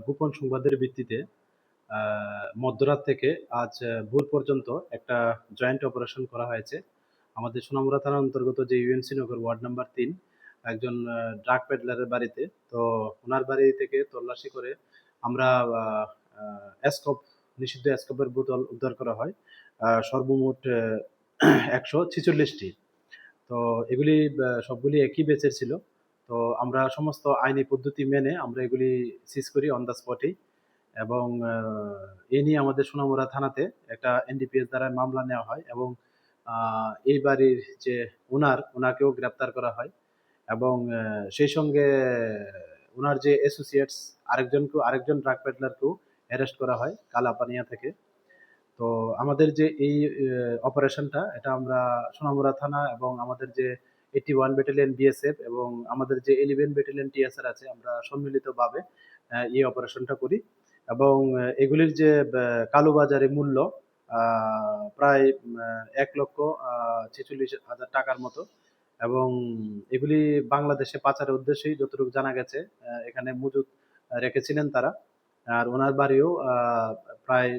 গোপন সংবাদের ভিত্তিতে মধ্যরাত থেকে আজ ভোর পর্যন্ত একটা জয়েন্ট অপারেশন করা হয়েছে। আমাদের সোনামুড়া থানার অন্তর্গত যে ইউএনসি নগর ওয়ার্ড নাম্বার ৩ একজন ড্রাগ পেডলারের বাড়িতে। তো ওনার বাড়ি থেকে তল্লাশি করে আমরা স্কোপ নিষিদ্ধ স্কোপের বোতল উদ্ধার করা হয় সর্বমোট ১৪৬টি। তো এগুলি সবগুলি একই ব্যাচের ছিল। তো আমরা সমস্ত আইনি পদ্ধতি মেনে আমরা এগুলি সিজ করি অন দ্য স্পটেই, এবং এ নিয়ে আমাদের সোনামুড়া থানাতে একটা এনডিপিএস দ্বারা মামলা নেওয়া হয়, এবং এই বাড়ির যে ওনাকেও গ্রেপ্তার করা হয়, এবং সেই সঙ্গে ওনার যে অ্যাসোসিয়েটস আরেকজন ড্রাগ পেডলারকেও অ্যারেস্ট করা হয় কালাপানিয়া থেকে। তো আমাদের যে এই অপারেশনটা এটা আমরা সোনামুড়া থানা এবং আমাদের যে 81 ব্যাটালিয়ন বিএসএফ এবং আমাদের যে 11 ব্যাটালিয়ন টিএসআর আছে, আমরা সম্মিলিতভাবে এই অপারেশনটা করি। এবং এগুলির যে কালোবাজারি মূল্য প্রায় ১,৪৬,০০০ টাকার মতো, এবং এগুলি বাংলাদেশে পাচারের উদ্দেশ্যেই যতটুকু জানা গেছে এখানে মজুত রেখেছিলেন তারা। আর ওনার বাড়িও প্রায়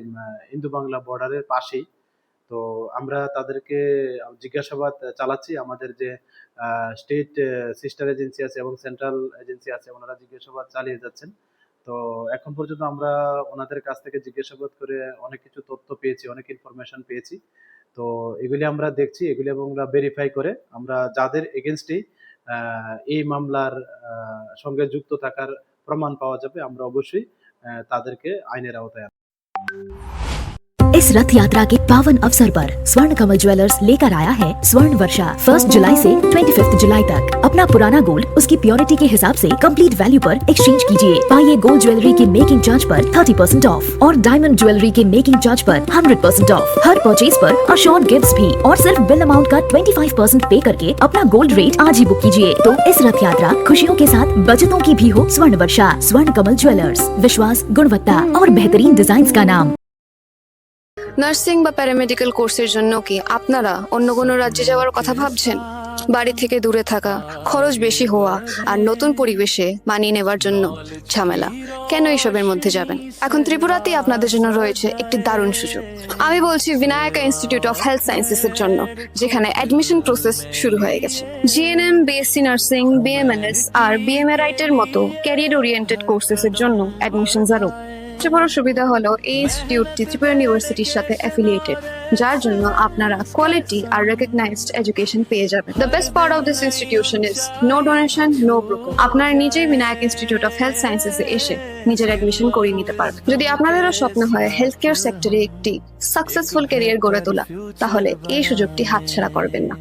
ইন্দো বাংলা বর্ডারের পাশেই। তো আমরা তাদেরকে জিজ্ঞাসাবাদ চালাচ্ছি। আমাদের যে স্টেট সিস্টার এজেন্সি আছে এবং সেন্ট্রাল এজেন্সি আছে, ওনারা জিজ্ঞাসাবাদ চালিয়ে যাচ্ছেন। তো এখন পর্যন্ত আমরা ওনাদের কাছ থেকে জিজ্ঞাসাবাদ করে অনেক কিছু তথ্য পেয়েছি, অনেক ইনফরমেশন পেয়েছি। তো এগুলি আমরা দেখছি, এগুলি এবং আমরা ভেরিফাই করে আমরা যাদের এগেনস্টেই এই মামলার সঙ্গে যুক্ত থাকার প্রমাণ পাওয়া যাবে, আমরা অবশ্যই তাদেরকে আইনের আওতায়। इस रथ यात्रा के पावन अवसर पर स्वर्ण कमल ज्वेलर्स लेकर आया है स्वर्ण वर्षा 1 जुलाई से 25 जुलाई तक। अपना पुराना गोल्ड उसकी प्योरिटी के हिसाब से कंप्लीट वैल्यू पर एक्सचेंज कीजिए। पाइए गोल्ड ज्वेलरी के मेकिंग चार्ज पर 30% ऑफ और डायमंड ज्वेलरी के मेकिंग चार्ज पर 100% ऑफ। हर परचेज पर अशोर्ड गिफ्ट्स भी, और सिर्फ बिल अमाउंट का 25% पे करके अपना गोल्ड रेट आज ही बुक कीजिए। तो इस रथ यात्रा खुशियों के साथ बचतों की भी हो। स्वर्ण वर्षा स्वर्ण कमल ज्वेलर्स, विश्वास, गुणवत्ता और बेहतरीन डिजाइन का नाम। নার্সিং বা প্যারামেডিক্যাল কোর্সের জন্য কি আপনারা অন্য কোনো রাজ্যে যাওয়ার কথা ভাবছেন? বাড়ি থেকে দূরে থাকা, খরচ বেশি হওয়া আর নতুন পরিবেশে মানিয়ে নেওয়ার জন্য ঝামেলা, কেন এইসবের মধ্যে যাবেন? এখন ত্রিপুরাতেই আপনাদের জন্য রয়েছে একটি দারুণ সুযোগ। আমি বলছি বিনায়কা ইনস্টিটিউট অফ হেলথ সায়েন্সেস এর জন্য, যেখানে অ্যাডমিশন প্রসেস শুরু হয়ে গেছে। জিএনএম, বিএসসি নার্সিং, বিএমএনএস আর বিএমএরাইট এর মতো ক্যারিয়ার ওরিয়েন্টেড কোর্সেস এর জন্য অ্যাডমিশন আরও। সবচেয়ে বড় সুবিধা হলো এই ইনস্টিটিউটটি ত্রিপুরা ইউনিভার্সিটির সাথে অ্যাফিলিয়েটেড, যার জন্য আপনারা কোয়ালিটি আর রেকগনাইজড এডুকেশন পেয়ে যাবেন। The best part of this institution is no donation, no broker. আপনারা নিজেই Vinayak institute of health sciences এ এসে নিজের অ্যাডমিশন করিয়ে নিতে পারবেন। যদি আপনাদেরও স্বপ্ন হয় হেলথ কেয়ার সেক্টরে একটি সাকসেসফুল ক্যারিয়ার গড়ে তোলা, তাহলে এই সুযোগটি হাতছাড়া করবেন না।